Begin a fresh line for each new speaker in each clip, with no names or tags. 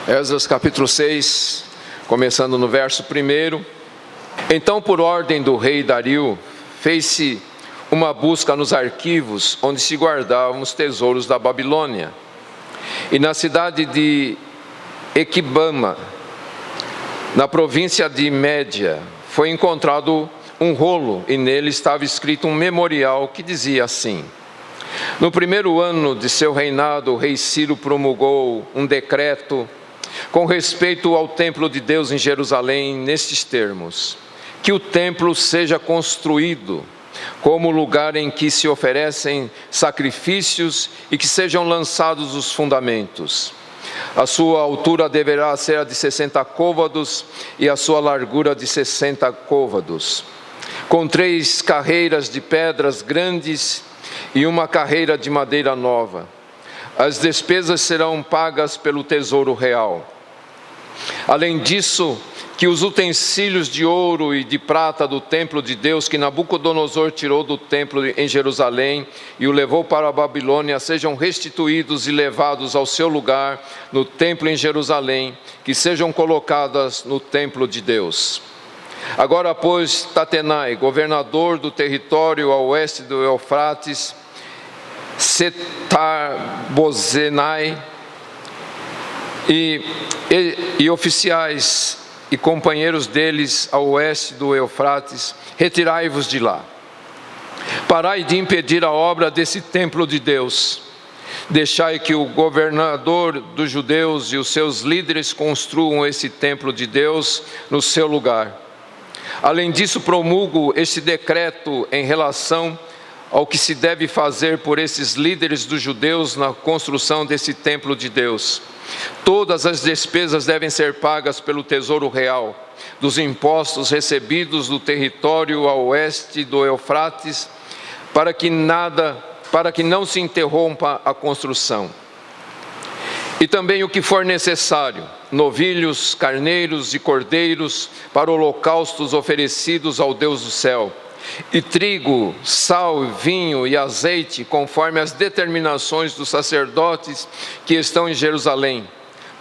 Esdras capítulo 6, começando no verso 1. Então, por ordem do rei Dario, fez-se uma busca nos arquivos onde se guardavam os tesouros da Babilônia. E na cidade de Equibama, na província de Média, foi encontrado um rolo e nele estava escrito um memorial que dizia assim: no primeiro ano de seu reinado, o rei Ciro promulgou um decreto com respeito ao templo de Deus em Jerusalém, nestes termos: que o templo seja construído como lugar em que se oferecem sacrifícios e que sejam lançados os fundamentos. A sua altura deverá ser a de 60 côvados e a sua largura de 60 côvados, com 3 carreiras de pedras grandes e uma carreira de madeira nova. As despesas serão pagas pelo tesouro real. Além disso, que os utensílios de ouro e de prata do templo de Deus, que Nabucodonosor tirou do templo em Jerusalém e o levou para a Babilônia, sejam restituídos e levados ao seu lugar no templo em Jerusalém, que sejam colocadas no templo de Deus. Agora, pois, Tatenai, governador do território a oeste do Eufrates, Setar-Bozenai e oficiais e companheiros deles a oeste do Eufrates, retirai-vos de lá. Parai de impedir a obra desse templo de Deus. Deixai que o governador dos judeus e os seus líderes construam esse templo de Deus no seu lugar. Além disso, promulgo este decreto em relação ao que se deve fazer por esses líderes dos judeus na construção desse templo de Deus. Todas as despesas devem ser pagas pelo tesouro real, dos impostos recebidos do território a oeste do Eufrates, para que não se interrompa a construção. E também o que for necessário, novilhos, carneiros e cordeiros para holocaustos oferecidos ao Deus do céu, e trigo, sal, vinho e azeite, conforme as determinações dos sacerdotes que estão em Jerusalém.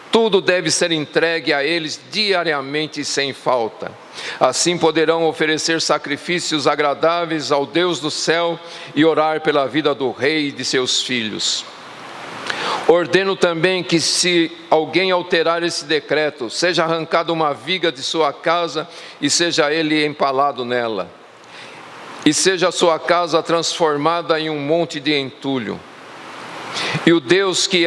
Tudo deve ser entregue a eles diariamente e sem falta. Assim poderão oferecer sacrifícios agradáveis ao Deus do céu e orar pela vida do rei e de seus filhos. Ordeno também que, se alguém alterar esse decreto, seja arrancada uma viga de sua casa e seja ele empalado nela, e seja a sua casa transformada em um monte de entulho. E o Deus que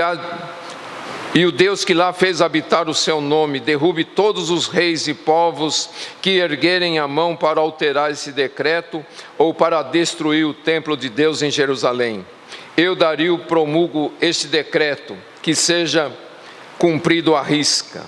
lá fez habitar o seu nome, derrube todos os reis e povos que erguerem a mão para alterar esse decreto ou para destruir o templo de Deus em Jerusalém. Eu, Dario, promulgo este decreto, que seja cumprido à risca.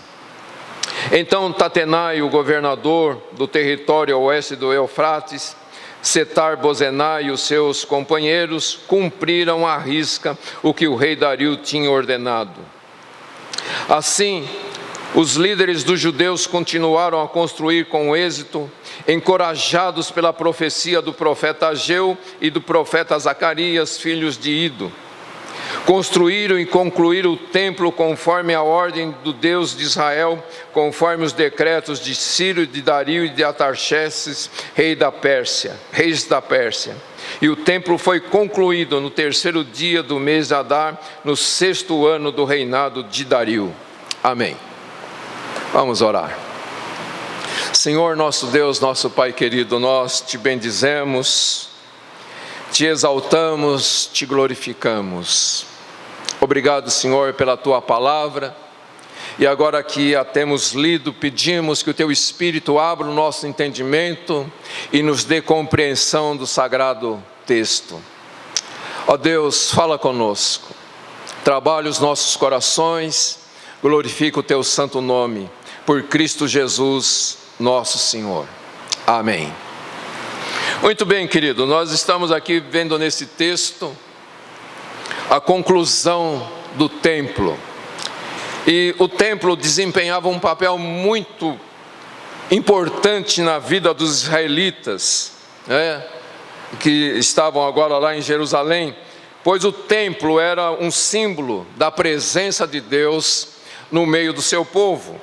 Então Tatenai, o governador do território a oeste do Eufrates, Setar-Bozenai e os seus companheiros cumpriram à risca o que o rei Dario tinha ordenado. Assim, os líderes dos judeus continuaram a construir com êxito, encorajados pela profecia do profeta Ageu e do profeta Zacarias, filhos de Ido. Construíram e concluíram o templo conforme a ordem do Deus de Israel, conforme os decretos de Ciro, de Dario e de Artaxerxes, reis da Pérsia. E o templo foi concluído no 3º dia do mês de Adar, no 6º ano do reinado de Dario. Amém. Vamos orar. Senhor nosso Deus, nosso Pai querido, nós te bendizemos, te exaltamos, te glorificamos. Obrigado, Senhor, pela tua palavra. E agora que a temos lido, pedimos que o teu Espírito abra o nosso entendimento e nos dê compreensão do sagrado texto. Ó Deus, fala conosco, trabalha os nossos corações, glorifica o teu santo nome, por Cristo Jesus, nosso Senhor. Amém. Muito bem, querido, nós estamos aqui vendo nesse texto a conclusão do templo. E o templo desempenhava um papel muito importante na vida dos israelitas, que estavam agora lá em Jerusalém, pois o templo era um símbolo da presença de Deus, no meio do seu povo.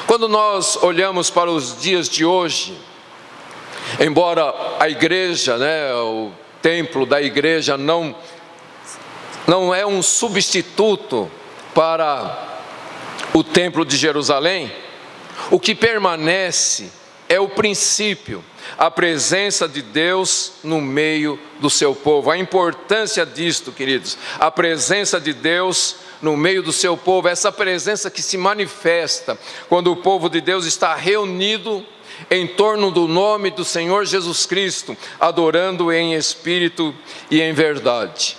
Quando nós olhamos para os dias de hoje, embora a igreja, o templo da igreja não é um substituto para o templo de Jerusalém, o que permanece é o princípio, a presença de Deus no meio do seu povo. A importância disto, queridos, a presença de Deus no meio do seu povo, essa presença que se manifesta quando o povo de Deus está reunido em torno do nome do Senhor Jesus Cristo, adorando em espírito e em verdade.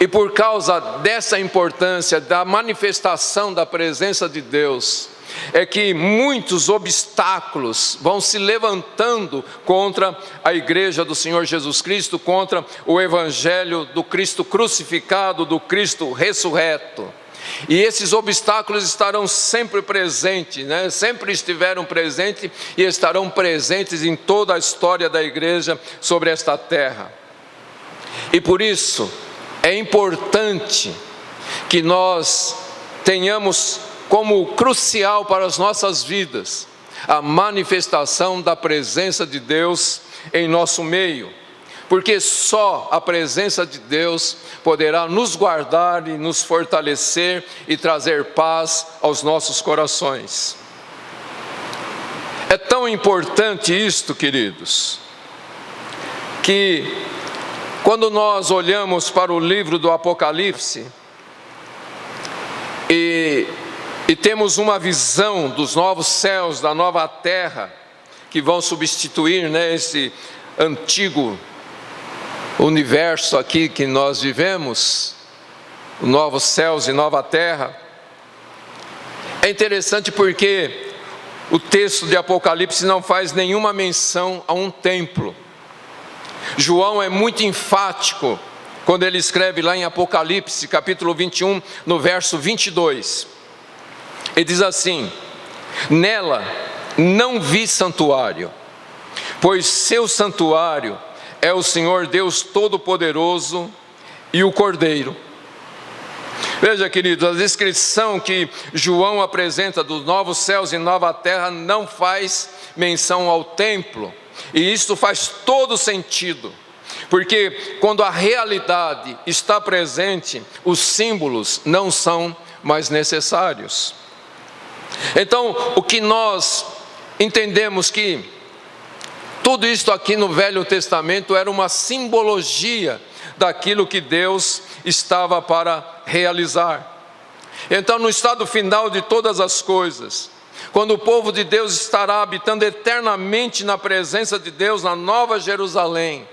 E por causa dessa importância da manifestação da presença de Deus, é que muitos obstáculos vão se levantando contra a igreja do Senhor Jesus Cristo, contra o evangelho do Cristo crucificado, do Cristo ressurreto. E esses obstáculos estarão sempre presentes, sempre estiveram presentes e estarão presentes em toda a história da igreja sobre esta terra. E por isso é importante que nós tenhamos como crucial para as nossas vidas a manifestação da presença de Deus em nosso meio, porque só a presença de Deus poderá nos guardar e nos fortalecer e trazer paz aos nossos corações. É tão importante isto, queridos, que quando nós olhamos para o livro do Apocalipse e temos uma visão dos novos céus, da nova terra, que vão substituir esse antigo universo aqui que nós vivemos, novos céus e nova terra. É interessante porque o texto de Apocalipse não faz nenhuma menção a um templo. João é muito enfático quando ele escreve lá em Apocalipse, capítulo 21, no verso 22. Ele diz assim: nela não vi santuário, pois seu santuário é o Senhor Deus Todo-Poderoso e o Cordeiro. Veja, queridos, a descrição que João apresenta dos novos céus e nova terra não faz menção ao templo, e isso faz todo sentido, porque quando a realidade está presente, os símbolos não são mais necessários. Então, o que nós entendemos que tudo isto aqui no Velho Testamento era uma simbologia daquilo que Deus estava para realizar. Então, no estado final de todas as coisas, quando o povo de Deus estará habitando eternamente na presença de Deus na Nova Jerusalém,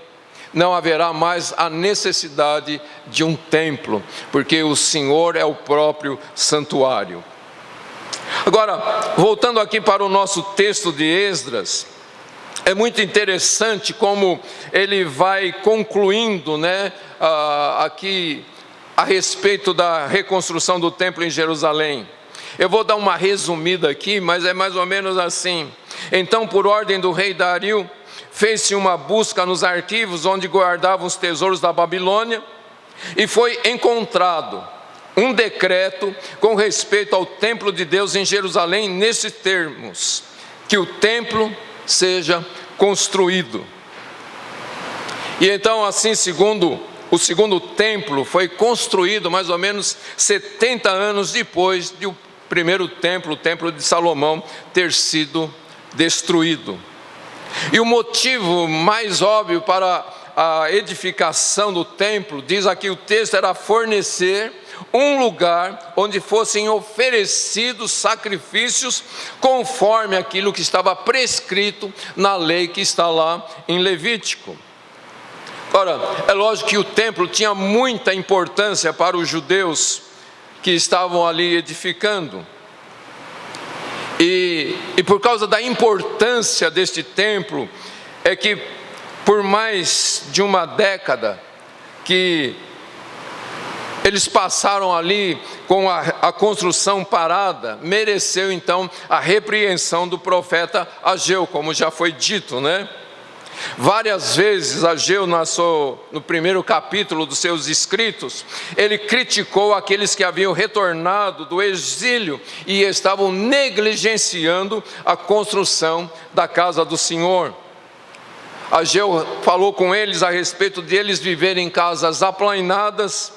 não haverá mais a necessidade de um templo, porque o Senhor é o próprio santuário. Agora, voltando aqui para o nosso texto de Esdras, é muito interessante como ele vai concluindo, aqui a respeito da reconstrução do templo em Jerusalém. Eu vou dar uma resumida aqui, mas é mais ou menos assim. Então, por ordem do rei Dario, fez-se uma busca nos arquivos onde guardavam os tesouros da Babilônia, e foi encontrado um decreto com respeito ao templo de Deus em Jerusalém, nesses termos: que o templo seja construído. E então, assim, o segundo templo foi construído mais ou menos 70 anos depois de o primeiro templo, o templo de Salomão, ter sido destruído. E o motivo mais óbvio para a edificação do templo, diz aqui o texto, era fornecer um lugar onde fossem oferecidos sacrifícios conforme aquilo que estava prescrito na lei que está lá em Levítico. Ora, é lógico que o templo tinha muita importância para os judeus que estavam ali edificando. E por causa da importância deste templo, é que por mais de uma década que eles passaram ali com a construção parada, mereceu então a repreensão do profeta Ageu, como já foi dito, Várias vezes Ageu, no primeiro capítulo dos seus escritos, ele criticou aqueles que haviam retornado do exílio e estavam negligenciando a construção da casa do Senhor. Ageu falou com eles a respeito de eles viverem em casas aplainadas,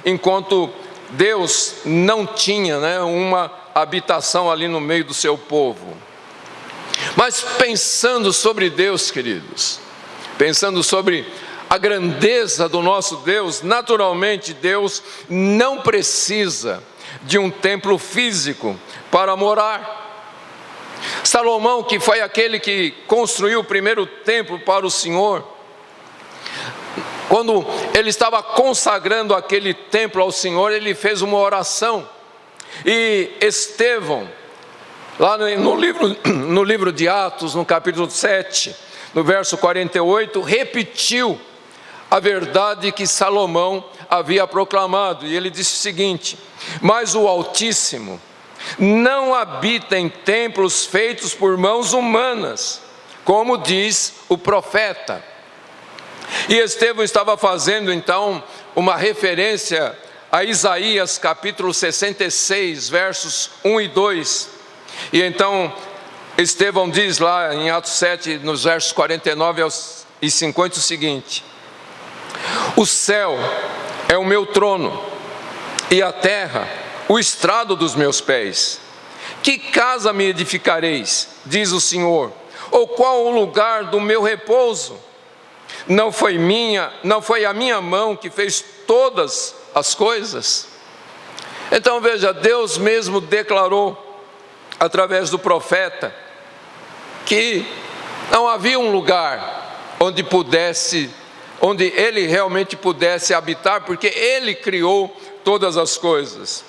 enquanto Deus não tinha, uma habitação ali no meio do seu povo. Mas pensando sobre Deus, queridos, pensando sobre a grandeza do nosso Deus, naturalmente Deus não precisa de um templo físico para morar. Salomão, que foi aquele que construiu o primeiro templo para o Senhor, quando ele estava consagrando aquele templo ao Senhor, ele fez uma oração. E Estevão, lá no livro de Atos, no capítulo 7, no verso 48, repetiu a verdade que Salomão havia proclamado. E ele disse o seguinte: mas o Altíssimo não habita em templos feitos por mãos humanas, como diz o profeta. E Estevão estava fazendo então uma referência a Isaías capítulo 66, versos 1 e 2. E então Estevão diz lá em Atos 7, nos versos 49 e 50 o seguinte: o céu é o meu trono, e a terra o estrado dos meus pés. Que casa me edificareis, diz o Senhor, ou qual o lugar do meu repouso? Não foi a minha mão que fez todas as coisas? Então veja, Deus mesmo declarou através do profeta que não havia um lugar onde ele realmente pudesse habitar, porque ele criou todas as coisas.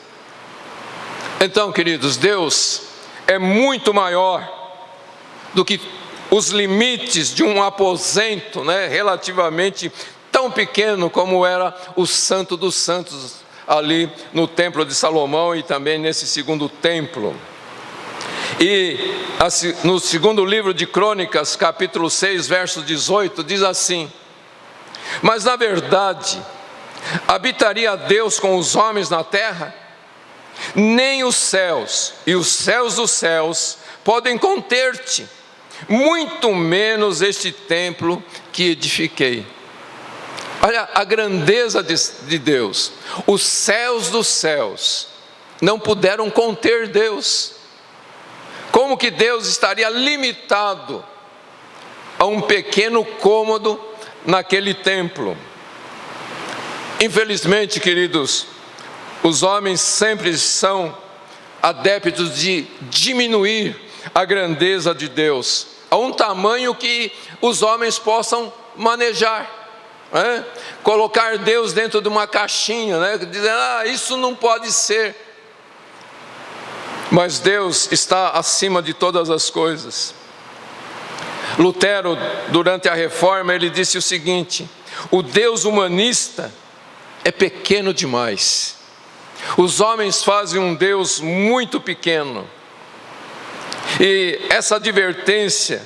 Então, queridos, Deus é muito maior do que os limites de um aposento, relativamente tão pequeno como era o Santo dos Santos ali no templo de Salomão e também nesse segundo templo. E no segundo livro de Crônicas, capítulo 6, verso 18, diz assim: mas na verdade, habitaria Deus com os homens na terra? Nem os céus e os céus dos céus podem conter-te, muito menos este templo que edifiquei. Olha a grandeza de Deus. Os céus dos céus não puderam conter Deus. Como que Deus estaria limitado a um pequeno cômodo naquele templo? Infelizmente, queridos, os homens sempre são adeptos de diminuir a grandeza de Deus a um tamanho que os homens possam manejar, colocar Deus dentro de uma caixinha, dizendo, isso não pode ser. Mas Deus está acima de todas as coisas. Lutero, durante a Reforma, ele disse o seguinte: o Deus humanista é pequeno demais. Os homens fazem um Deus muito pequeno. E essa advertência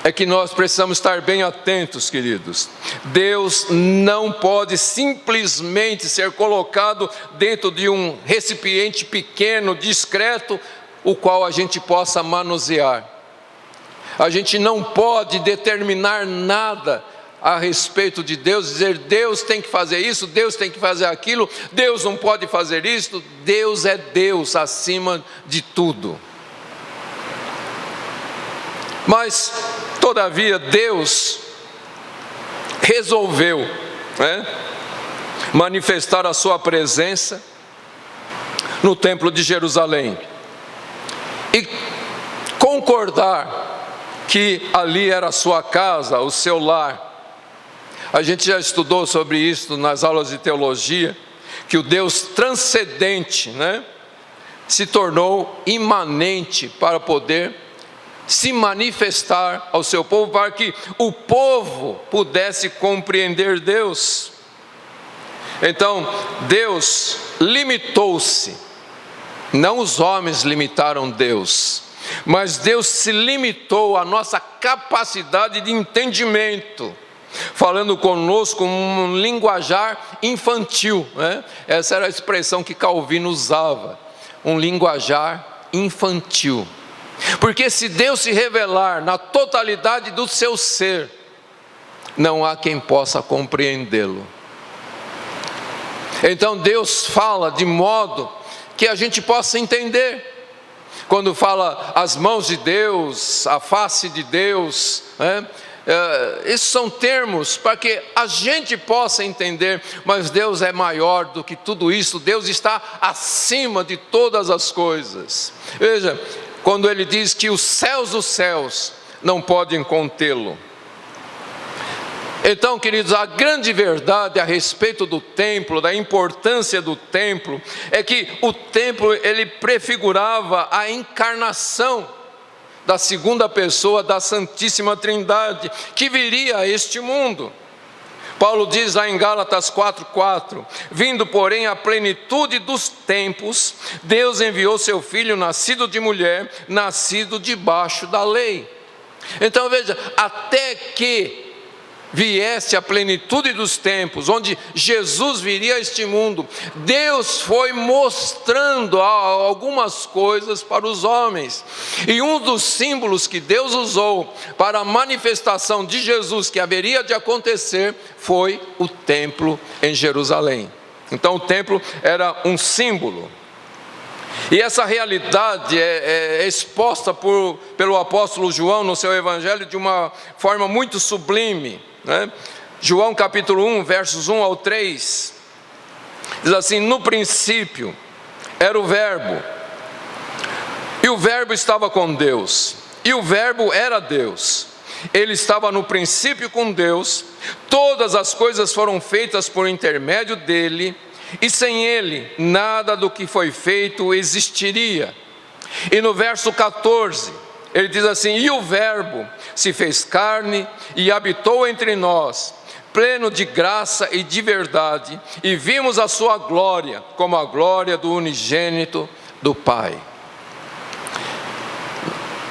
é que nós precisamos estar bem atentos, queridos. Deus não pode simplesmente ser colocado dentro de um recipiente pequeno, discreto, o qual a gente possa manusear. A gente não pode determinar nada a respeito de Deus, dizer Deus tem que fazer isso, Deus tem que fazer aquilo, Deus não pode fazer isso. Deus é Deus acima de tudo. Mas, todavia, Deus resolveu manifestar a sua presença no templo de Jerusalém e concordar que ali era a sua casa, o seu lar. A gente já estudou sobre isso nas aulas de teologia, que o Deus transcendente, se tornou imanente para poder se manifestar ao seu povo, para que o povo pudesse compreender Deus. Então, Deus limitou-se, não os homens limitaram Deus. mas Deus se limitou à nossa capacidade de entendimento, falando conosco um linguajar infantil, né? Essa era a expressão que Calvino usava, um linguajar infantil. Porque se Deus se revelar na totalidade do seu ser, não há quem possa compreendê-lo. Então Deus fala de modo que a gente possa entender. Quando fala as mãos de Deus, a face de Deus, né? Esses são termos para que a gente possa entender, mas Deus é maior do que tudo isso, Deus está acima de todas as coisas. Veja, quando ele diz que os céus dos céus não podem contê-lo. Então, queridos, a grande verdade a respeito do templo, da importância do templo, é que o templo, ele prefigurava a encarnação da segunda pessoa da Santíssima Trindade, que viria a este mundo. Paulo diz lá em Gálatas 4:4, vindo porém a plenitude dos tempos, Deus enviou seu Filho, nascido de mulher, nascido debaixo da lei. Então veja, até que viesse a plenitude dos tempos, onde Jesus viria a este mundo, Deus foi mostrando algumas coisas para os homens, e um dos símbolos que Deus usou para a manifestação de Jesus que haveria de acontecer, foi o templo em Jerusalém. Então o templo era um símbolo, e essa realidade é exposta pelo apóstolo João no seu evangelho de uma forma muito sublime, né? João capítulo 1, versos 1 ao 3, diz assim: no princípio era o verbo, e o verbo estava com Deus, e o verbo era Deus, ele estava no princípio com Deus, todas as coisas foram feitas por intermédio dele, e sem ele nada do que foi feito existiria. E no verso 14 ele diz assim: e o verbo se fez carne e habitou entre nós, pleno de graça e de verdade, e vimos a sua glória, como a glória do unigênito do Pai.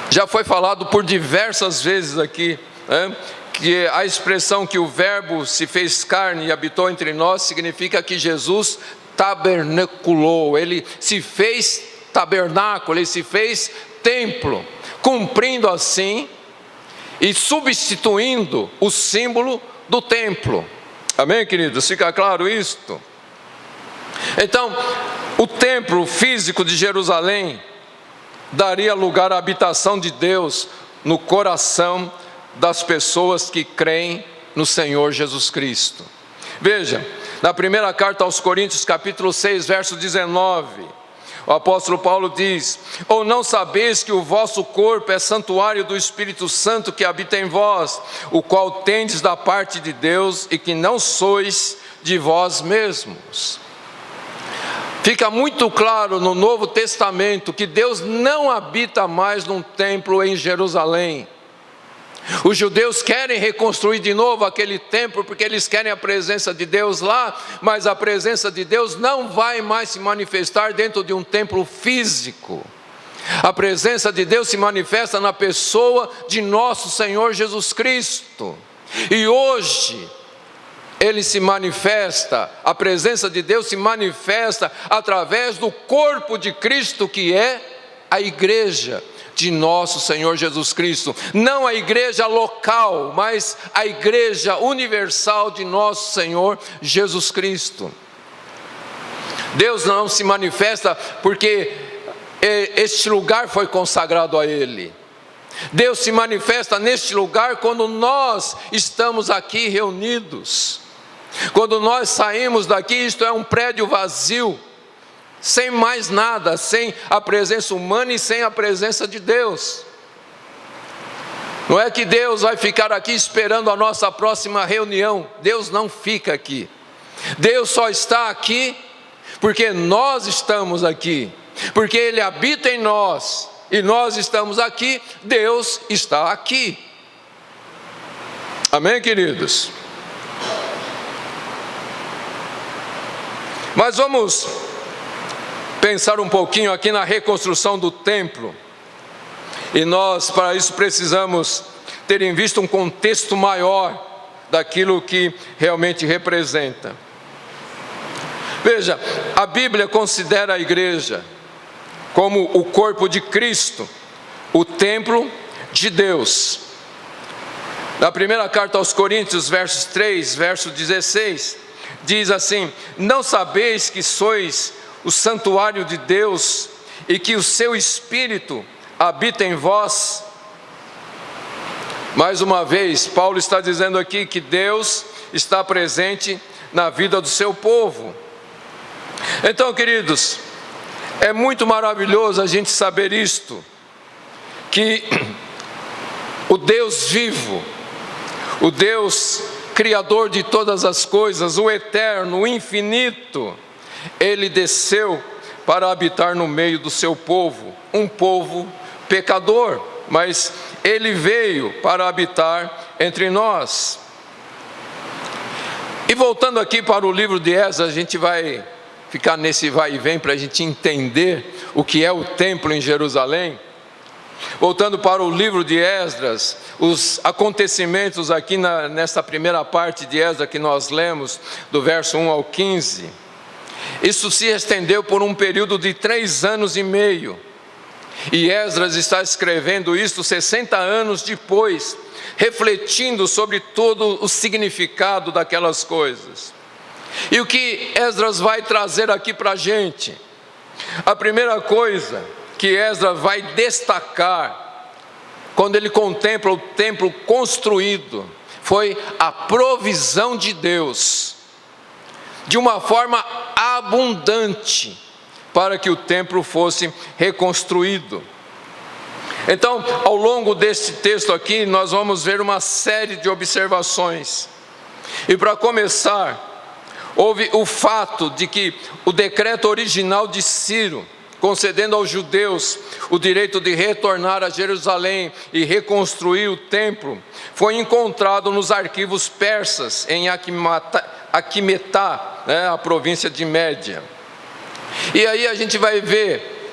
Já foi falado por diversas vezes aqui, né, que a expressão que o verbo se fez carne e habitou entre nós, significa que Jesus tabernaculou, ele se fez tabernáculo, ele se fez templo, cumprindo assim e substituindo o símbolo do templo. Amém, queridos? Fica claro isto? Então, o templo físico de Jerusalém daria lugar à habitação de Deus no coração das pessoas que creem no Senhor Jesus Cristo. Veja, na primeira carta aos Coríntios, capítulo 6, verso 19, o apóstolo Paulo diz: ou não sabeis que o vosso corpo é santuário do Espírito Santo que habita em vós, o qual tendes da parte de Deus, e que não sois de vós mesmos. Fica muito claro no Novo Testamento que Deus não habita mais num templo em Jerusalém. Os judeus querem reconstruir de novo aquele templo, porque eles querem a presença de Deus lá, mas a presença de Deus não vai mais se manifestar dentro de um templo físico. A presença de Deus se manifesta na pessoa de nosso Senhor Jesus Cristo. E hoje ele se manifesta, a presença de Deus se manifesta através do corpo de Cristo, que é a igreja de nosso Senhor Jesus Cristo. Não a igreja local, mas a igreja universal de nosso Senhor Jesus Cristo. Deus não se manifesta porque este lugar foi consagrado a Ele. Deus se manifesta neste lugar quando nós estamos aqui reunidos. Quando nós saímos daqui, isto é um prédio vazio, sem mais nada, sem a presença humana e sem a presença de Deus. Não é que Deus vai ficar aqui esperando a nossa próxima reunião. Deus não fica aqui. Deus só está aqui porque nós estamos aqui, porque Ele habita em nós e nós estamos aqui. Deus está aqui. Amém, queridos? Mas vamos pensar um pouquinho aqui na reconstrução do templo. E nós, para isso, precisamos ter em vista um contexto maior daquilo que realmente representa. Veja, a Bíblia considera a igreja como o corpo de Cristo, o templo de Deus. Na primeira carta aos Coríntios, versos 3, verso 16, diz assim: não sabeis que sois o santuário de Deus e que o seu Espírito habita em vós? Mais uma vez, Paulo está dizendo aqui que Deus está presente na vida do seu povo. Então, queridos, é muito maravilhoso a gente saber isto, que o Deus vivo, o Deus Criador de todas as coisas, o eterno, o infinito, Ele desceu para habitar no meio do seu povo, um povo pecador, mas Ele veio para habitar entre nós. E voltando aqui para o livro de Esdras, a gente vai ficar nesse vai e vem para a gente entender o que é o templo em Jerusalém. Voltando para o livro de Esdras, os acontecimentos aqui nesta primeira parte de Esdras que nós lemos, do verso 1 ao 15, isso se estendeu por um período de 3 anos e meio. E Esdras está escrevendo isto 60 anos depois, refletindo sobre todo o significado daquelas coisas. E o que Esdras vai trazer aqui para a gente? A primeira coisa que Esdras vai destacar, quando ele contempla o templo construído, foi a provisão de Deus, de uma forma abundante, para que o templo fosse reconstruído. Então, ao longo deste texto aqui, nós vamos ver uma série de observações. E para começar, houve o fato de que o decreto original de Ciro, concedendo aos judeus o direito de retornar a Jerusalém e reconstruir o templo, foi encontrado nos arquivos persas, em Aquimetá, a província de Média. E aí a gente vai ver,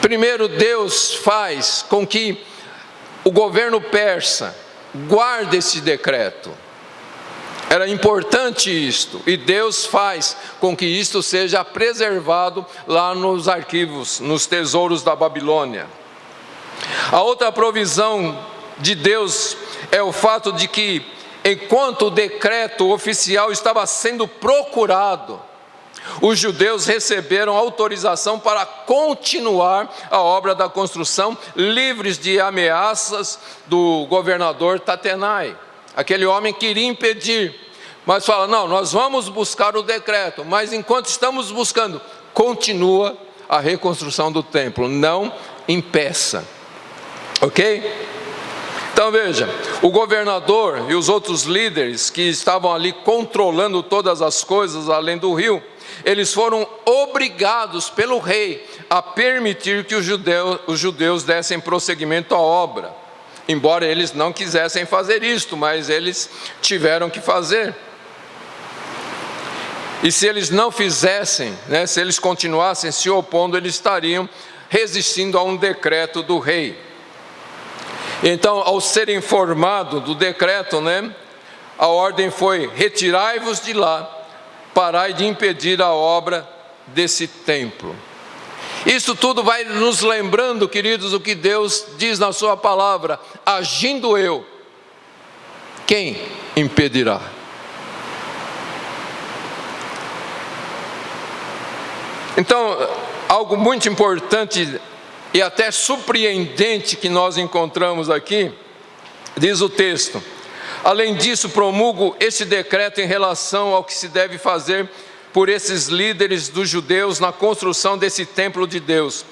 primeiro Deus faz com que o governo persa guarde esse decreto. Era importante isto, e Deus faz com que isto seja preservado lá nos arquivos, nos tesouros da Babilônia. A outra provisão de Deus é o fato de que, enquanto o decreto oficial estava sendo procurado, os judeus receberam autorização para continuar a obra da construção, livres de ameaças do governador Tatenai. Aquele homem queria impedir, mas fala: não, nós vamos buscar o decreto, mas enquanto estamos buscando, continua a reconstrução do templo, não impeça. Ok? Então veja, o governador e os outros líderes que estavam ali controlando todas as coisas além do rio, eles foram obrigados pelo rei a permitir que os judeus dessem prosseguimento à obra. Embora eles não quisessem fazer isto, mas eles tiveram que fazer. E se eles não fizessem, se eles continuassem se opondo, eles estariam resistindo a um decreto do rei. Então, ao ser informado do decreto, a ordem foi: retirai-vos de lá, parai de impedir a obra desse templo. Isso tudo vai nos lembrando, queridos, o que Deus diz na sua palavra: agindo eu, quem impedirá? Então, algo muito importante e até surpreendente que nós encontramos aqui, diz o texto: além disso, promulgo este decreto em relação ao que se deve fazer por esses líderes dos judeus na construção desse templo de Deus.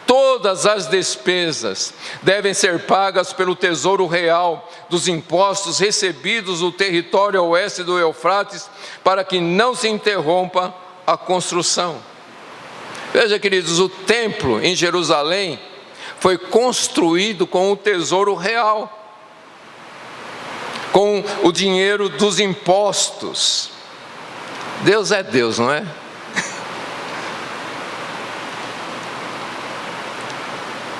Todas as despesas devem ser pagas pelo tesouro real dos impostos recebidos do território a oeste do Eufrates, para que não se interrompa a construção. Veja, queridos, o templo em Jerusalém foi construído com o tesouro real, com o dinheiro dos impostos. Deus é Deus, não é?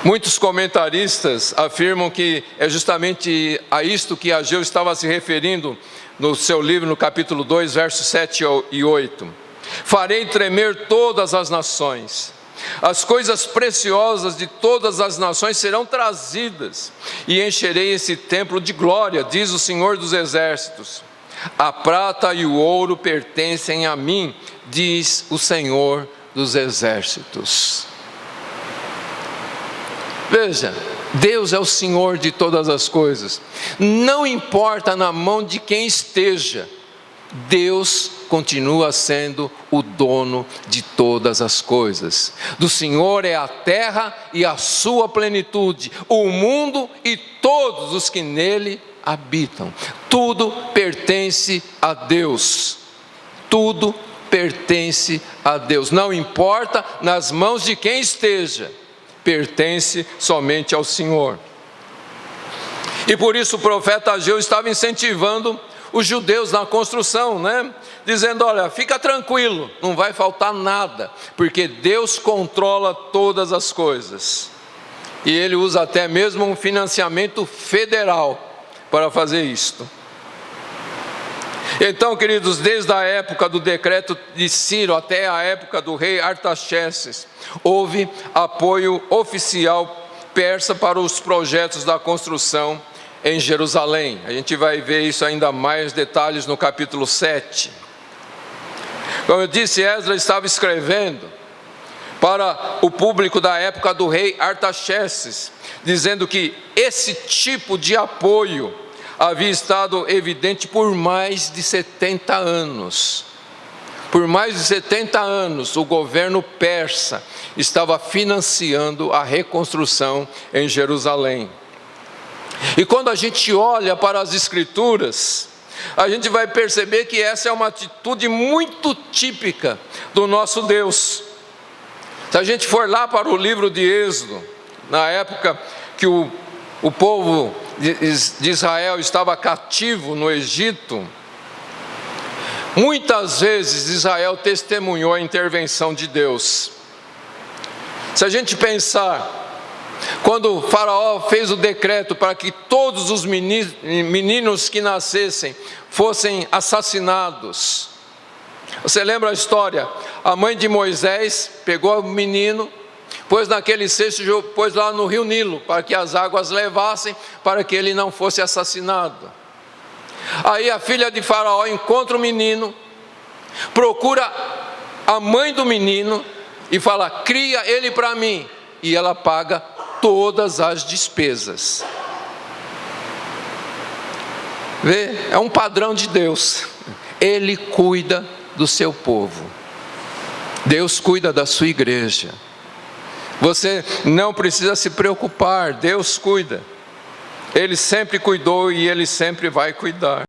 Muitos comentaristas afirmam que é justamente a isto que Ageu estava se referindo no seu livro, no capítulo 2, versos 7 e 8. Farei tremer todas as nações, as coisas preciosas de todas as nações serão trazidas, e encherei esse templo de glória, diz o Senhor dos Exércitos. A prata e o ouro pertencem a mim, diz o Senhor dos Exércitos. Veja, Deus é o Senhor de todas as coisas. Não importa na mão de quem esteja, Deus continua sendo o dono de todas as coisas. Do Senhor é a terra e a sua plenitude, o mundo e todos os que nele habitam. Tudo pertence a Deus. Tudo pertence a Deus. Não importa nas mãos de quem esteja, pertence somente ao Senhor. E por isso o profeta Ageu estava incentivando os judeus na construção, dizendo: olha, fica tranquilo, não vai faltar nada, porque Deus controla todas as coisas. E ele usa até mesmo um financiamento federal para fazer isto. Então, queridos, desde a época do decreto de Ciro até a época do rei Artaxerxes, houve apoio oficial persa para os projetos da construção em Jerusalém. A gente vai ver isso ainda mais detalhes no capítulo 7. Como eu disse, Esdras estava escrevendo para o público da época do rei Artaxerxes, dizendo que esse tipo de apoio havia estado evidente por mais de 70 anos. Por mais de 70 anos, o governo persa estava financiando a reconstrução em Jerusalém. E quando a gente olha para as Escrituras, a gente vai perceber que essa é uma atitude muito típica do nosso Deus. Se a gente for lá para o livro de Êxodo, na época que o povo de Israel estava cativo no Egito, muitas vezes Israel testemunhou a intervenção de Deus. Se a gente pensar, quando o faraó fez o decreto para que todos os meninos que nascessem fossem assassinados, você lembra a história? A mãe de Moisés pegou o menino, pôs naquele cesto, pôs lá no rio Nilo, para que as águas levassem, para que ele não fosse assassinado. Aí a filha de Faraó encontra o menino, procura a mãe do menino e fala: cria ele para mim. E ela paga todas as despesas. Vê? É um padrão de Deus. Ele cuida do seu povo. Deus cuida da sua igreja. Você não precisa se preocupar, Deus cuida. Ele sempre cuidou e Ele sempre vai cuidar.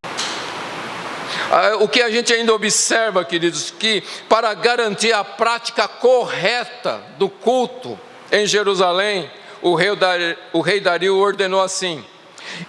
O que a gente ainda observa, queridos, que para garantir a prática correta do culto em Jerusalém, o rei Dario ordenou assim: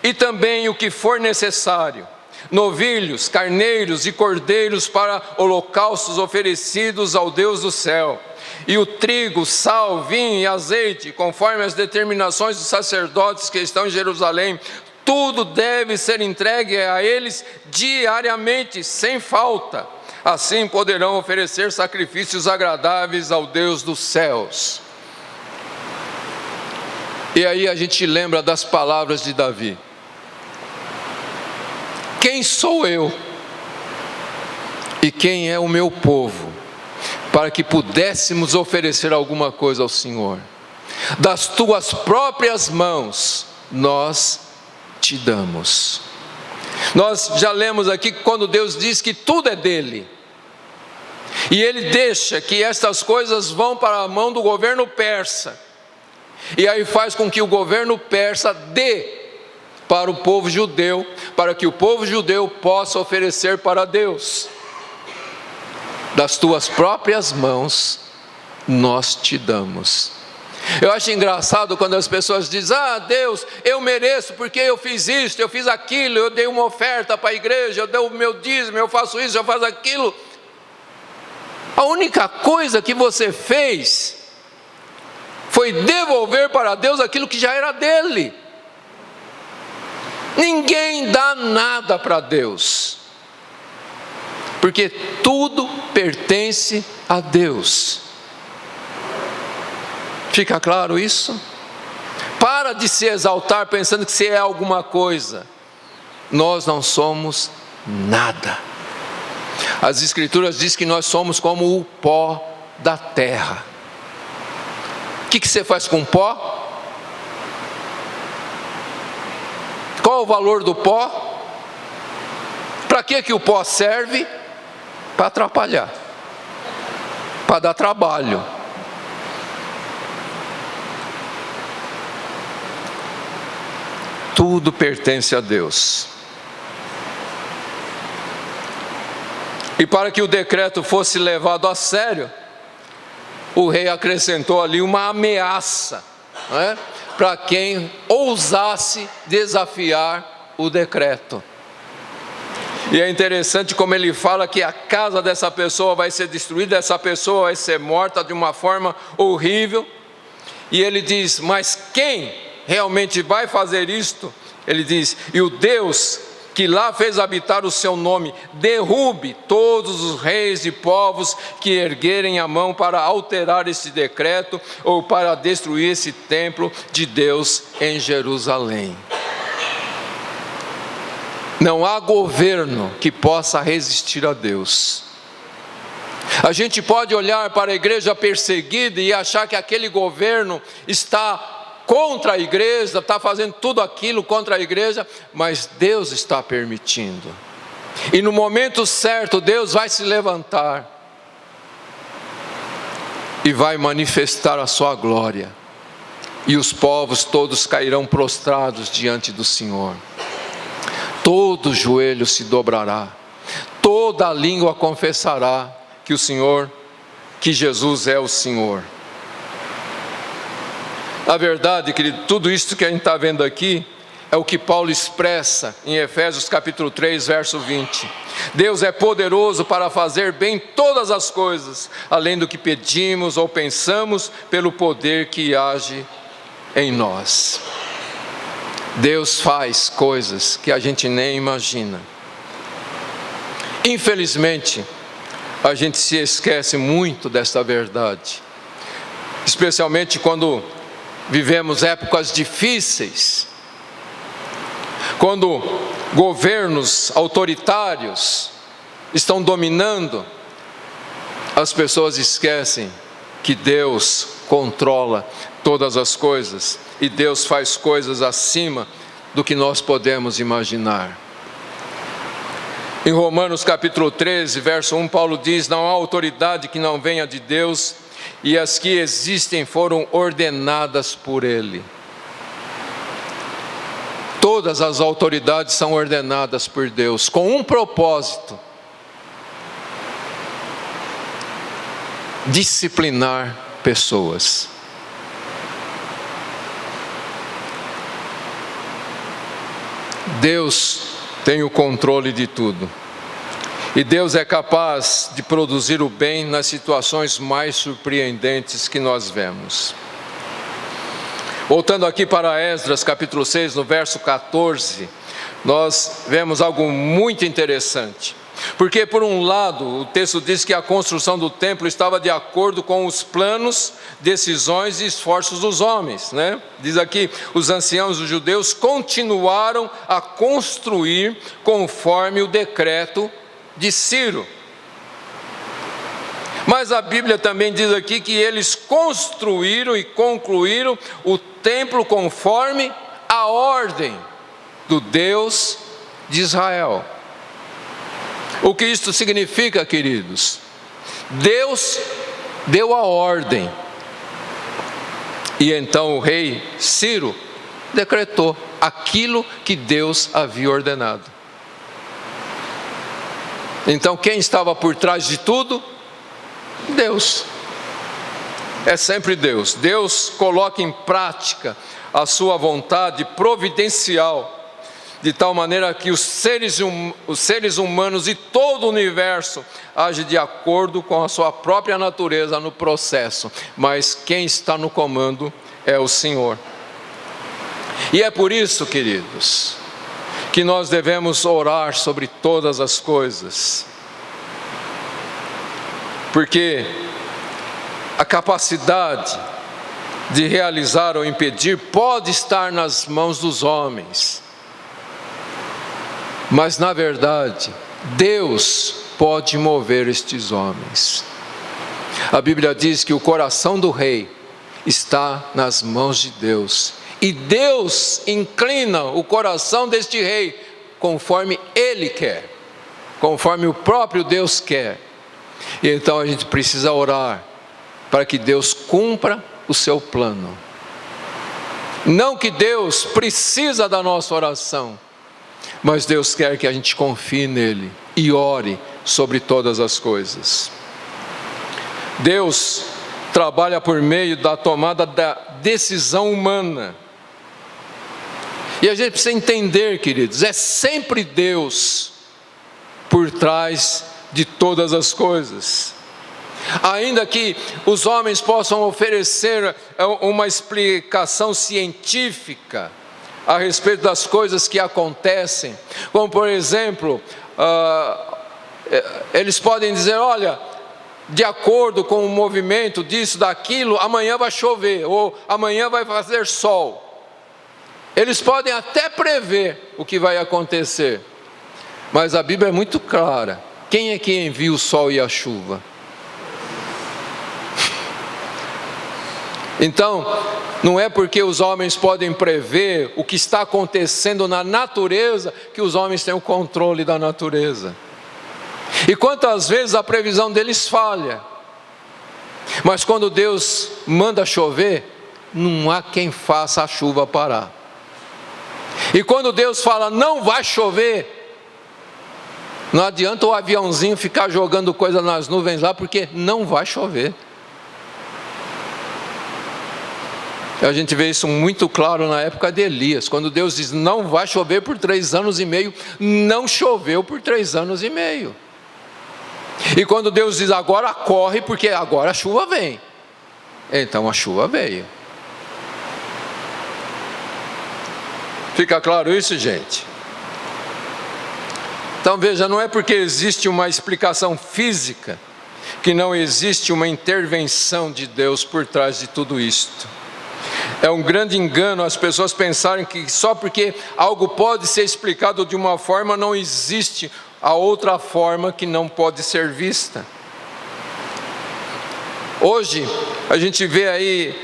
e também o que for necessário, novilhos, carneiros e cordeiros para holocaustos oferecidos ao Deus do céu, e o trigo, sal, vinho e azeite, conforme as determinações dos sacerdotes que estão em Jerusalém, tudo deve ser entregue a eles diariamente, sem falta. Assim poderão oferecer sacrifícios agradáveis ao Deus dos céus. E aí a gente lembra das palavras de Davi: quem sou eu e quem é o meu povo, para que pudéssemos oferecer alguma coisa ao Senhor? Das tuas próprias mãos nós te damos. Nós já lemos aqui quando Deus diz que tudo é dele, e ele deixa que estas coisas vão para a mão do governo persa, e aí faz com que o governo persa dê para o povo judeu, para que o povo judeu possa oferecer para Deus. Das tuas próprias mãos nós te damos. Eu acho engraçado quando as pessoas dizem: ah, Deus, eu mereço porque eu fiz isso, eu fiz aquilo, eu dei uma oferta para a igreja, eu dei o meu dízimo, eu faço isso, eu faço aquilo. A única coisa que você fez foi foi devolver para Deus aquilo que já era dele. Ninguém dá nada para Deus, porque tudo pertence a Deus. Fica claro isso? Para de se exaltar pensando que você é alguma coisa. Nós não somos nada. As Escrituras dizem que nós somos como o pó da terra. O que você faz com o pó? Qual o valor do pó? Para que o pó serve? Para atrapalhar, para dar trabalho. Tudo pertence a Deus. E para que o decreto fosse levado a sério, o rei acrescentou ali uma ameaça, não é? Para quem ousasse desafiar o decreto. E é interessante como ele fala que a casa dessa pessoa vai ser destruída, essa pessoa vai ser morta de uma forma horrível. E ele diz, mas quem realmente vai fazer isto? Ele diz, e o Deus que lá fez habitar o seu nome, derrube todos os reis e povos que erguerem a mão para alterar esse decreto ou para destruir esse templo de Deus em Jerusalém. Não há governo que possa resistir a Deus. A gente pode olhar para a igreja perseguida e achar que aquele governo está contra a igreja, está fazendo tudo aquilo contra a igreja, mas Deus está permitindo. E no momento certo, Deus vai se levantar e vai manifestar a sua glória. E os povos todos cairão prostrados diante do Senhor. Todo joelho se dobrará, toda língua confessará que o Senhor, que Jesus é o Senhor. Na verdade, querido, tudo isso que a gente está vendo aqui é o que Paulo expressa em Efésios capítulo 3, verso 20. Deus é poderoso para fazer bem todas as coisas, além do que pedimos ou pensamos, pelo poder que age em nós. Deus faz coisas que a gente nem imagina. Infelizmente, a gente se esquece muito dessa verdade, especialmente quando vivemos épocas difíceis, quando governos autoritários estão dominando. As pessoas esquecem que Deus controla todas as coisas e Deus faz coisas acima do que nós podemos imaginar. Em Romanos capítulo 13, verso 1, Paulo diz, não há autoridade que não venha de Deus, e as que existem foram ordenadas por Ele. Todas as autoridades são ordenadas por Deus, com um propósito: disciplinar pessoas. Deus tem o controle de tudo. E Deus é capaz de produzir o bem nas situações mais surpreendentes que nós vemos. Voltando aqui para Esdras capítulo 6, no verso 14, nós vemos algo muito interessante. Porque por um lado, o texto diz que a construção do templo estava de acordo com os planos, decisões e esforços dos homens, né? Diz aqui, os anciãos dos judeus continuaram a construir conforme o decreto de Ciro. Mas a Bíblia também diz aqui que eles construíram e concluíram o templo conforme a ordem do Deus de Israel. O que isso significa, queridos? Deus deu a ordem, e então o rei Ciro decretou aquilo que Deus havia ordenado. Então quem estava por trás de tudo? Deus. É sempre Deus. Deus coloca em prática a sua vontade providencial de tal maneira que os seres humanos e todo o universo agem de acordo com a sua própria natureza no processo, mas quem está no comando é o Senhor. E é por isso, queridos, que nós devemos orar sobre todas as coisas, porque a capacidade de realizar ou impedir pode estar nas mãos dos homens, mas na verdade Deus pode mover estes homens. A Bíblia diz que o coração do rei está nas mãos de Deus, e Deus inclina o coração deste rei conforme Ele quer, conforme o próprio Deus quer. E então a gente precisa orar para que Deus cumpra o seu plano. Não que Deus precisa da nossa oração, mas Deus quer que a gente confie nele e ore sobre todas as coisas. Deus trabalha por meio da tomada da decisão humana. E a gente precisa entender, queridos, é sempre Deus por trás de todas as coisas. Ainda que os homens possam oferecer uma explicação científica a respeito das coisas que acontecem, como por exemplo, eles podem dizer, olha, de acordo com o movimento disso, daquilo, amanhã vai chover, ou amanhã vai fazer sol. Eles podem até prever o que vai acontecer, mas a Bíblia é muito clara. Quem é que envia o sol e a chuva? Então, não é porque os homens podem prever o que está acontecendo na natureza que os homens têm o controle da natureza. E quantas vezes a previsão deles falha, mas quando Deus manda chover, não há quem faça a chuva parar. E quando Deus fala não vai chover, não adianta o aviãozinho ficar jogando coisa nas nuvens lá, porque não vai chover. A gente vê isso muito claro na época de Elias, quando Deus diz não vai chover por 3 anos e meio, não choveu por 3 anos e meio. E quando Deus diz agora corre, porque agora a chuva vem, então a chuva veio. Fica claro isso, gente? Então veja, não é porque existe uma explicação física que não existe uma intervenção de Deus por trás de tudo isto. É um grande engano as pessoas pensarem que só porque algo pode ser explicado de uma forma, não existe a outra forma que não pode ser vista. Hoje a gente vê aí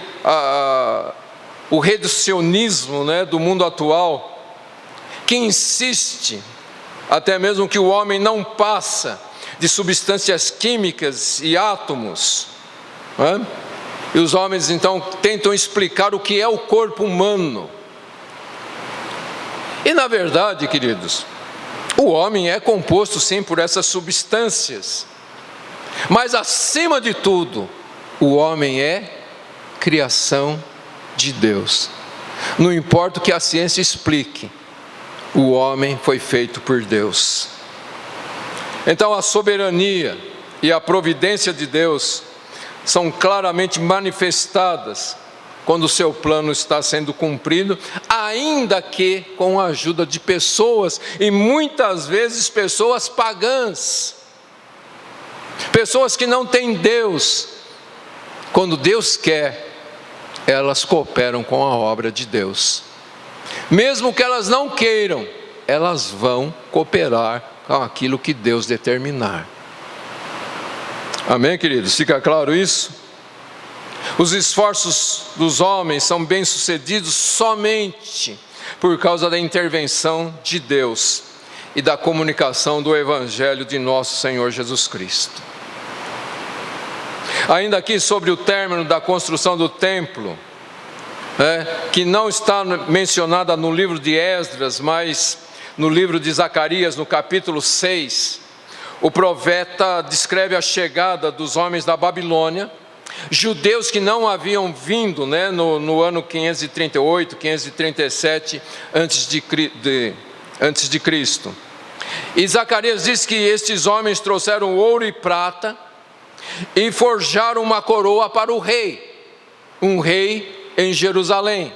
o reducionismo, né, do mundo atual, que insiste até mesmo que o homem não passa de substâncias químicas e átomos, né? E os homens então tentam explicar o que é o corpo humano. E na verdade, queridos, o homem é composto sim por essas substâncias, mas acima de tudo, o homem é criação de Deus. Não importa o que a ciência explique, o homem foi feito por Deus. Então a soberania e a providência de Deus são claramente manifestadas quando o seu plano está sendo cumprido, ainda que com a ajuda de pessoas, e muitas vezes pessoas pagãs, pessoas que não têm Deus. Quando Deus quer, elas cooperam com a obra de Deus. Mesmo que elas não queiram, elas vão cooperar com aquilo que Deus determinar. Amém, queridos? Fica claro isso? Os esforços dos homens são bem-sucedidos somente por causa da intervenção de Deus e da comunicação do Evangelho de nosso Senhor Jesus Cristo. Ainda aqui sobre o término da construção do templo, que não está mencionada no livro de Esdras, mas no livro de Zacarias, no capítulo 6, o profeta descreve a chegada dos homens da Babilônia, judeus que não haviam vindo, no ano 538, 537 antes antes de Cristo. E Zacarias diz que estes homens trouxeram ouro e prata e forjaram uma coroa para o rei, um rei em Jerusalém.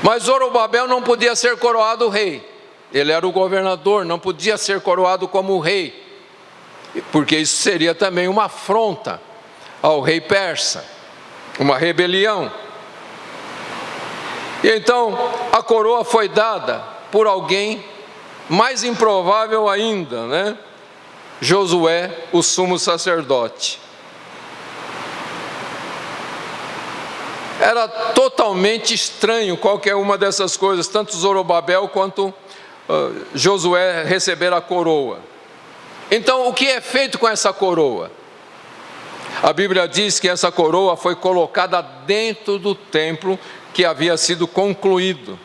Mas Zorobabel não podia ser coroado rei, ele era o governador, não podia ser coroado como rei, porque isso seria também uma afronta ao rei persa, uma rebelião. E então a coroa foi dada por alguém mais improvável ainda, né? Josué, o sumo sacerdote. Era totalmente estranho qualquer uma dessas coisas, tanto Zorobabel quanto Josué receber a coroa. Então, o que é feito com essa coroa? A Bíblia diz que essa coroa foi colocada dentro do templo que havia sido concluído,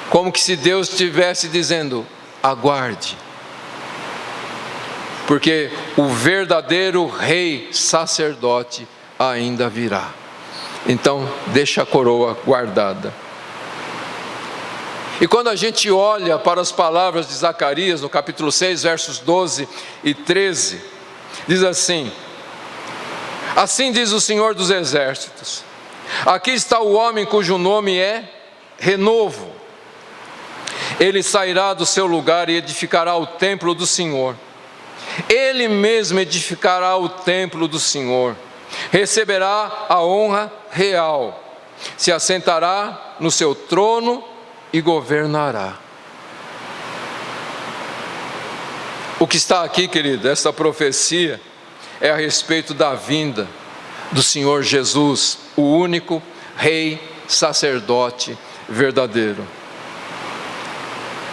como que se Deus estivesse dizendo: aguarde, porque o verdadeiro rei sacerdote ainda virá. Então, deixa a coroa guardada. E quando a gente olha para as palavras de Zacarias, no capítulo 6, versos 12 e 13, diz assim: assim diz o Senhor dos Exércitos, aqui está o homem cujo nome é Renovo. Ele sairá do seu lugar e edificará o templo do Senhor. Ele mesmo edificará o templo do Senhor. Receberá a honra real. Se assentará no seu trono e governará. O que está aqui, querido, esta profecia é a respeito da vinda do Senhor Jesus, o único rei sacerdote verdadeiro.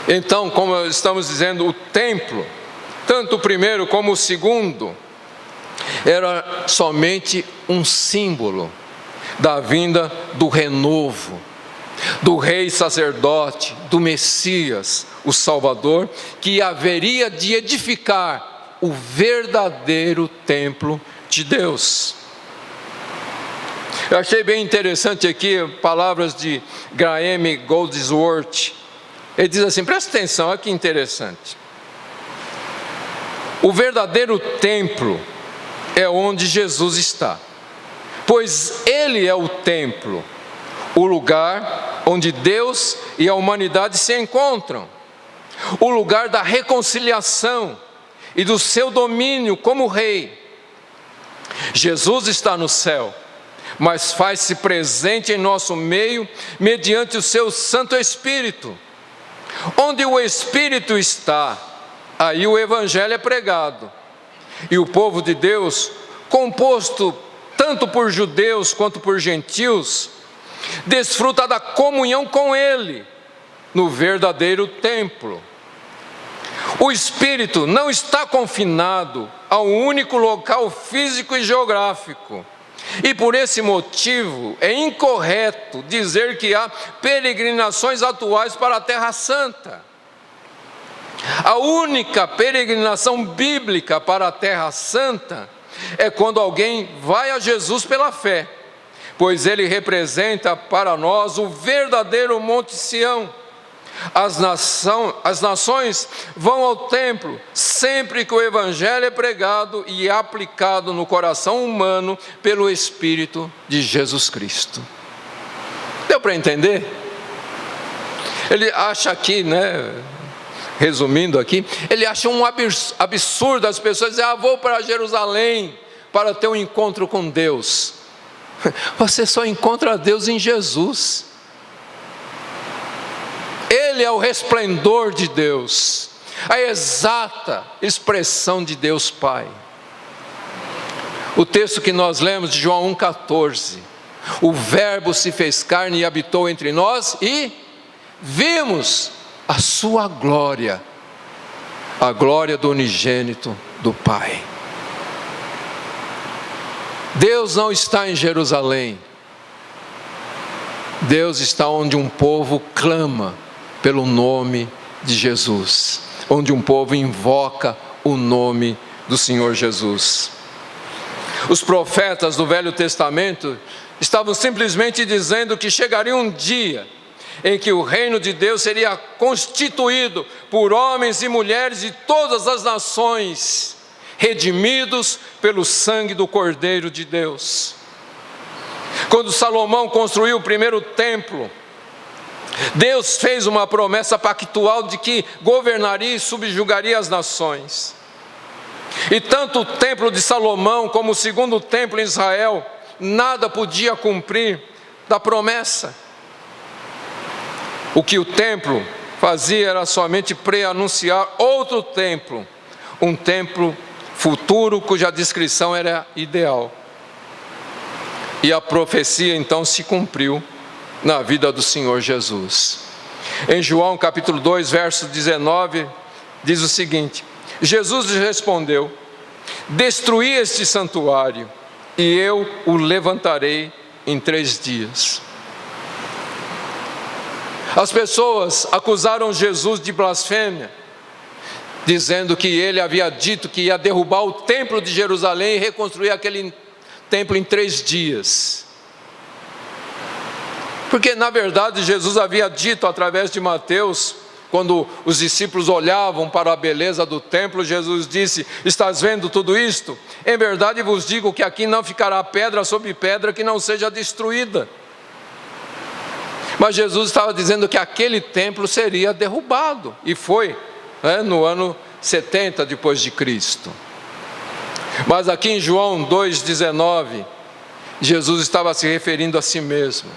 Então, como estamos dizendo, o templo, tanto o primeiro como o segundo, era somente um símbolo da vinda do renovo, do rei sacerdote, do Messias, o Salvador, que haveria de edificar o verdadeiro templo de Deus. Eu achei bem interessante aqui palavras de Graham Goldsworth. Ele diz assim, presta atenção, olha que interessante. O verdadeiro templo é onde Jesus está, pois Ele é o templo, o lugar onde Deus e a humanidade se encontram, o lugar da reconciliação e do seu domínio como rei. Jesus está no céu, mas faz-se presente em nosso meio mediante o seu Santo Espírito. Onde o Espírito está, aí o Evangelho é pregado. E o povo de Deus, composto tanto por judeus quanto por gentios, desfruta da comunhão com Ele, no verdadeiro templo. O Espírito não está confinado a um único local físico e geográfico. E por esse motivo é incorreto dizer que há peregrinações atuais para a Terra Santa. A única peregrinação bíblica para a Terra Santa é quando alguém vai a Jesus pela fé, pois Ele representa para nós o verdadeiro Monte Sião. As nações vão ao templo sempre que o Evangelho é pregado e aplicado no coração humano pelo Espírito de Jesus Cristo. Deu para entender? Ele acha aqui, resumindo aqui, ele acha um absurdo as pessoas dizerem, vou para Jerusalém para ter um encontro com Deus. Você só encontra Deus em Jesus. Ele é o resplendor de Deus, a exata expressão de Deus Pai. O texto que nós lemos de João 1,14, o Verbo se fez carne e habitou entre nós e vimos a sua glória, a glória do unigênito do Pai. Deus não está em Jerusalém, Deus está onde um povo clama pelo nome de Jesus, onde um povo invoca o nome do Senhor Jesus. Os profetas do Velho Testamento estavam simplesmente dizendo que chegaria um dia em que o reino de Deus seria constituído por homens e mulheres de todas as nações, redimidos pelo sangue do Cordeiro de Deus. Quando Salomão construiu o primeiro templo, Deus fez uma promessa pactual de que governaria e subjugaria as nações. E tanto o templo de Salomão como o segundo templo em Israel, nada podia cumprir da promessa. O que o templo fazia era somente pré-anunciar outro templo, um templo futuro cuja descrição era ideal. E a profecia então se cumpriu na vida do Senhor Jesus. Em João capítulo 2, verso 19, diz o seguinte: Jesus lhe respondeu: destruí este santuário, e eu o levantarei em 3 dias. As pessoas acusaram Jesus de blasfêmia, dizendo que ele havia dito que ia derrubar o templo de Jerusalém e reconstruir aquele templo em 3 dias. Porque na verdade Jesus havia dito através de Mateus, quando os discípulos olhavam para a beleza do templo, Jesus disse: estás vendo tudo isto? Em verdade vos digo que aqui não ficará pedra sobre pedra que não seja destruída. Mas Jesus estava dizendo que aquele templo seria derrubado, e foi, no ano 70 depois de Cristo. Mas aqui em João 2,19, Jesus estava se referindo a si mesmo,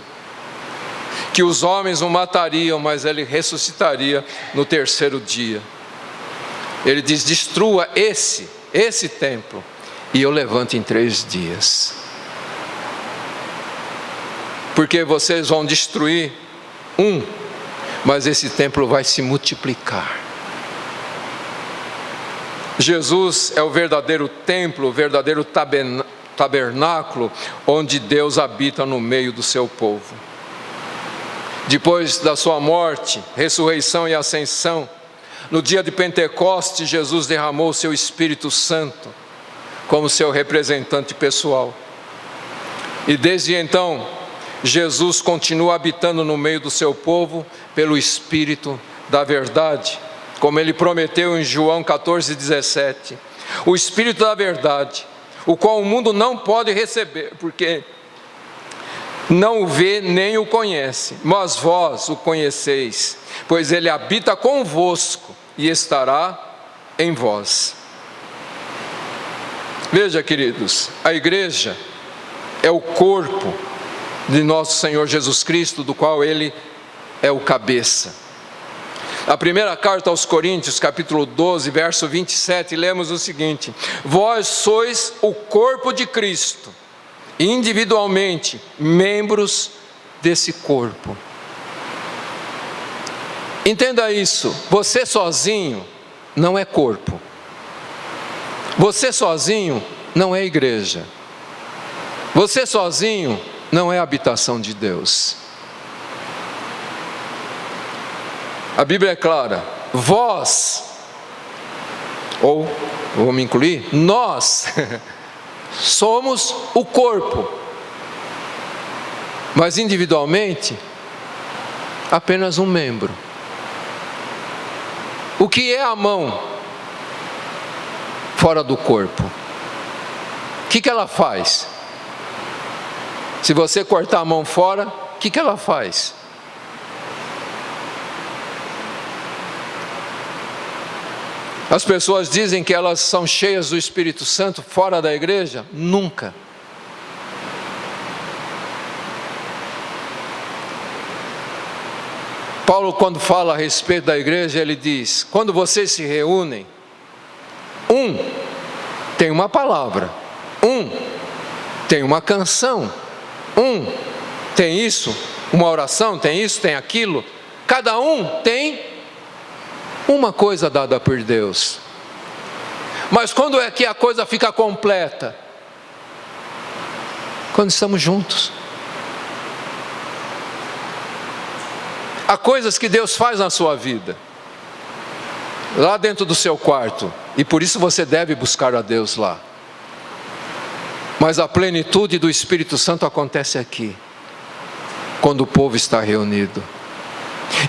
que os homens o matariam, mas ele ressuscitaria no 3º dia. Ele diz: destrua esse templo, e eu levanto em 3 dias. Porque vocês vão destruir mas esse templo vai se multiplicar. Jesus é o verdadeiro templo, o verdadeiro tabernáculo, onde Deus habita no meio do seu povo. Depois da sua morte, ressurreição e ascensão, no dia de Pentecostes, Jesus derramou o seu Espírito Santo como seu representante pessoal. E desde então, Jesus continua habitando no meio do seu povo pelo Espírito da verdade, como ele prometeu em João 14,17. O Espírito da verdade, o qual o mundo não pode receber, porque não o vê nem o conhece, mas vós o conheceis, pois ele habita convosco e estará em vós. Veja, queridos, a igreja é o corpo de nosso Senhor Jesus Cristo, do qual ele é o cabeça. A primeira carta aos Coríntios, capítulo 12, verso 27, lemos o seguinte: vós sois o corpo de Cristo, individualmente membros desse corpo. Entenda isso: você sozinho não é corpo, você sozinho não é igreja, você sozinho não é habitação de Deus. A Bíblia é clara: vós, ou vou me incluir, nós somos o corpo, mas individualmente apenas um membro. O que é a mão fora do corpo? O que ela faz? Se você cortar a mão fora, o que ela faz? As pessoas dizem que elas são cheias do Espírito Santo fora da igreja? Nunca. Paulo, quando fala a respeito da igreja, ele diz: quando vocês se reúnem, tem uma palavra, tem uma canção, tem isso, uma oração, tem isso, tem aquilo. Cada um tem uma coisa dada por Deus. Mas quando é que a coisa fica completa? Quando estamos juntos. Há coisas que Deus faz na sua vida, lá dentro do seu quarto, e por isso você deve buscar a Deus lá. Mas a plenitude do Espírito Santo acontece aqui, quando o povo está reunido.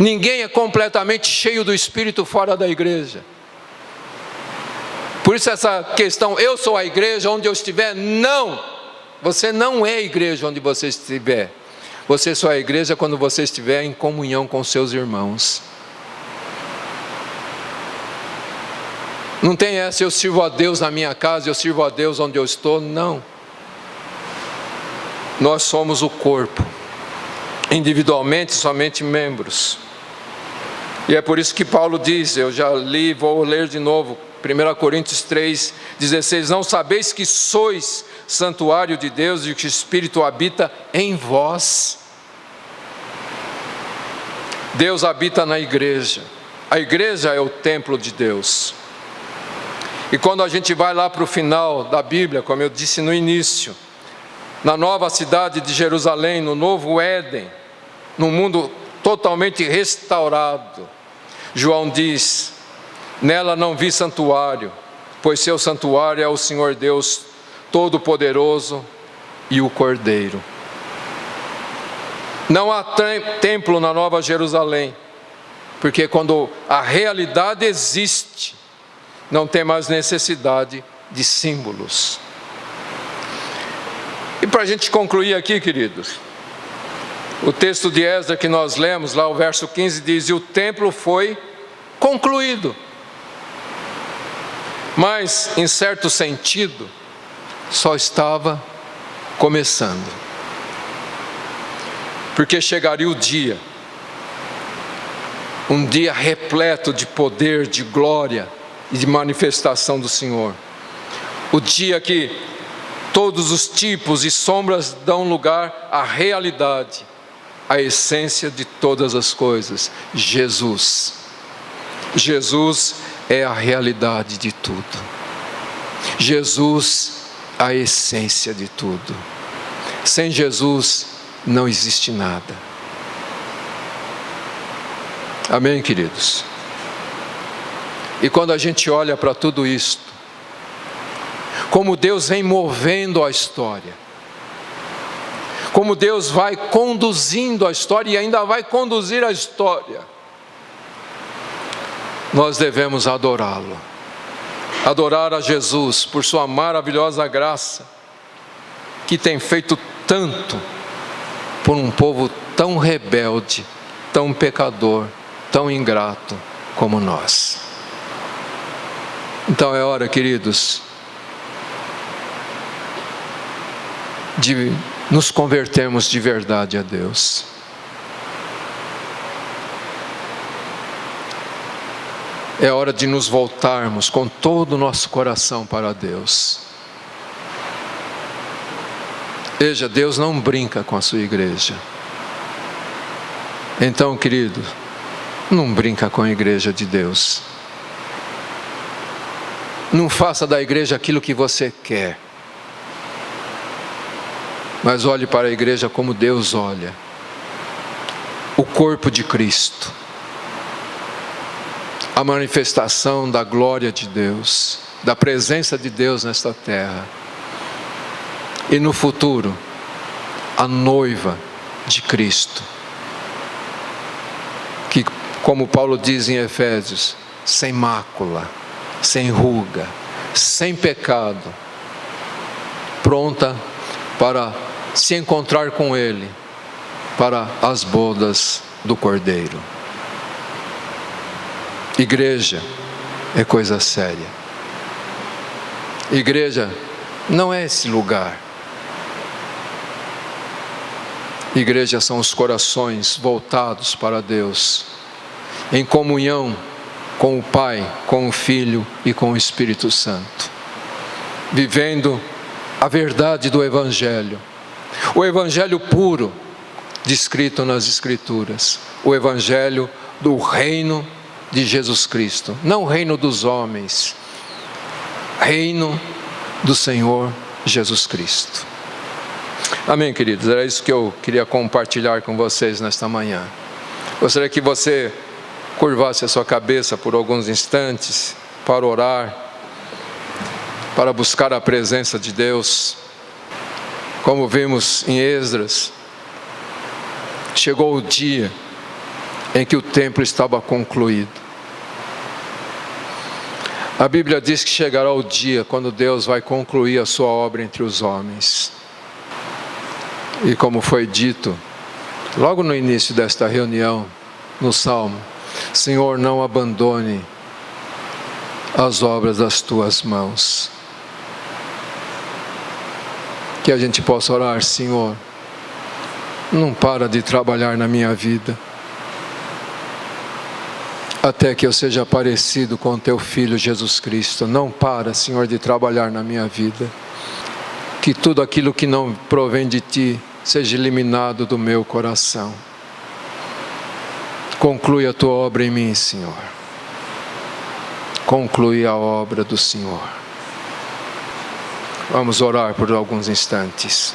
Ninguém é completamente cheio do Espírito fora da igreja. Por isso essa questão, eu sou a igreja onde eu estiver, não. Você não é a igreja onde você estiver. Você só é a igreja quando você estiver em comunhão com seus irmãos. Não tem essa, eu sirvo a Deus na minha casa, eu sirvo a Deus onde eu estou, não. Nós somos o corpo, individualmente somente membros. E é por isso que Paulo diz, eu já li, vou ler de novo, 1 Coríntios 3,16, não sabeis que sois santuário de Deus e que o Espírito habita em vós? Deus habita na igreja. A igreja é o templo de Deus. E quando a gente vai lá para o final da Bíblia, como eu disse no início, na nova cidade de Jerusalém, no novo Éden, no mundo totalmente restaurado, João diz, nela não vi santuário, pois seu santuário é o Senhor Deus Todo-Poderoso e o Cordeiro. Não há templo na Nova Jerusalém, porque quando a realidade existe, não tem mais necessidade de símbolos. E para a gente concluir aqui, queridos, o texto de Esdras que nós lemos, lá o verso 15 diz, e o templo foi concluído. Mas, em certo sentido, só estava começando. Porque chegaria o dia, um dia repleto de poder, de glória e de manifestação do Senhor. O dia que todos os tipos e sombras dão lugar à realidade, à essência de todas as coisas, Jesus. Jesus é a realidade de tudo. Jesus, a essência de tudo. Sem Jesus, não existe nada. Amém, queridos? E quando a gente olha para tudo isto, como Deus vem movendo a história, como Deus vai conduzindo a história e ainda vai conduzir a história, nós devemos adorá-lo, adorar a Jesus por sua maravilhosa graça, que tem feito tanto por um povo tão rebelde, tão pecador, tão ingrato como nós. Então é hora, queridos, de nos convertermos de verdade a Deus. É hora de nos voltarmos com todo o nosso coração para Deus. Veja, Deus não brinca com a sua igreja. Então, querido, não brinca com a igreja de Deus. Não faça da igreja aquilo que você quer. Mas olhe para a igreja como Deus olha. O corpo de Cristo. A manifestação da glória de Deus, da presença de Deus nesta terra. E no futuro, a noiva de Cristo. Que, como Paulo diz em Efésios, sem mácula, sem ruga, sem pecado, pronta para se encontrar com Ele, para as bodas do Cordeiro. Igreja é coisa séria. Igreja não é esse lugar. Igreja são os corações voltados para Deus, em comunhão com o Pai, com o Filho e com o Espírito Santo, vivendo a verdade do Evangelho, o Evangelho puro, descrito nas Escrituras, o Evangelho do reino de Jesus Cristo, não o reino dos homens, reino do Senhor Jesus Cristo. Amém, queridos? Era isso que eu queria compartilhar com vocês nesta manhã. Gostaria que você curvasse a sua cabeça por alguns instantes para orar, para buscar a presença de Deus. Como vimos em Esdras, chegou o dia em que o templo estava concluído. A Bíblia diz que chegará o dia quando Deus vai concluir a sua obra entre os homens. E como foi dito, logo no início desta reunião, no Salmo, Senhor, não abandone as obras das tuas mãos. Que a gente possa orar, Senhor, não para de trabalhar na minha vida, até que eu seja parecido com o teu Filho Jesus Cristo. Não para, Senhor, de trabalhar na minha vida. Que tudo aquilo que não provém de ti seja eliminado do meu coração. Conclui a tua obra em mim, Senhor. Conclui a obra do Senhor. Vamos orar por alguns instantes.